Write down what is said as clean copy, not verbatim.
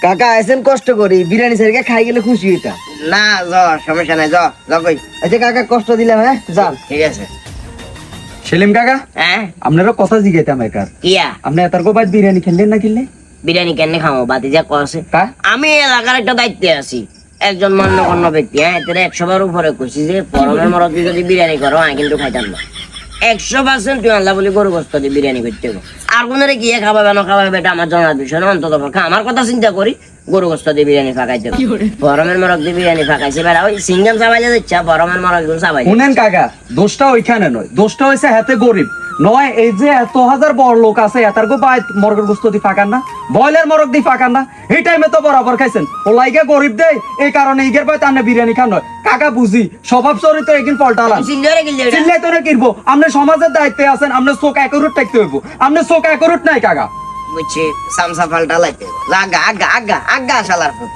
কাকা আইছেন কষ্ট করি, বিরিয়ানি সারিকে খাই গেলে খুশি হইতাম। না জ সমস্যা নাই, জ কই। আচ্ছা কাকা কষ্ট দিলাম, হ্যাঁ যান। ঠিক আছে। সেলিম কাকা, হ্যাঁ আপনারও কথা জিগাইতাম একার। কিয়া আপনি এতার গোবাদ বিরিয়ানি খেললেন না কিনলে? বিরিয়ানি কেন খাবো? বাতি যা কছে কা? আমি এলাকার একটা দায়িত্বে আছি, একজন মান্যগণ্য ব্যক্তি। হ্যাঁ তোর 100 বার উপরে কইছি যে পরমের মরদ দিয়ে যদি বিরিয়ানি করো আমি কিন্তু খাইতাম না। 100% তুই আল্লাহ বলি গরু গোস্ত দিয়ে বিরিয়ানি করতে গো। আর কোনরে গিয়ে খাওয়াবে না খাওয়াবে এটা আমার জানার বিষয় না। অন্তত পক্ষে আমার কথা চিন্তা করি, গরু গোস্ত দিয়ে বিরিয়ানি ফাঁকাইতে পরমের মরদ দিয়ে বিরিয়ানি ফাঁকাইছে বেড়া ওই সিঙ্গাম চাবাইলে দিচ্ছা পরমের মরদ গুলো চাবাই। শুনেন কাকা, দোষটা ওইখানে নয়, দোষটা হয়েছে হাতে গরিব নয়। এই যে এত হাজার বড় লোক আছে এতার গো বাই মরগের গোস্ত দি ফাঁকান না, বয়লের মরগ দি ফাঁকান না। এই টাইমে তো বরাবর খাইছেন, ও লাইগে গরিব দেয় এই কারণে ইগের পায় তার বিরিয়ানি খান নয়। কাকা বুঝি স্বভাব চরিত্র এগিন পাল্টালাম। সিঙ্গারে গিলে এটা চিল্লাই তো কিনবো, আপনি সমাজের দায়িত্বে আছেন, আপনার চোখ একরুট থাকতে হইব। আপনার চোখ একরুট নাই কাকা। বুঝছি, সামসা ফাল্টা লাইতে আগা আগা আগা আগা শালার ফুট।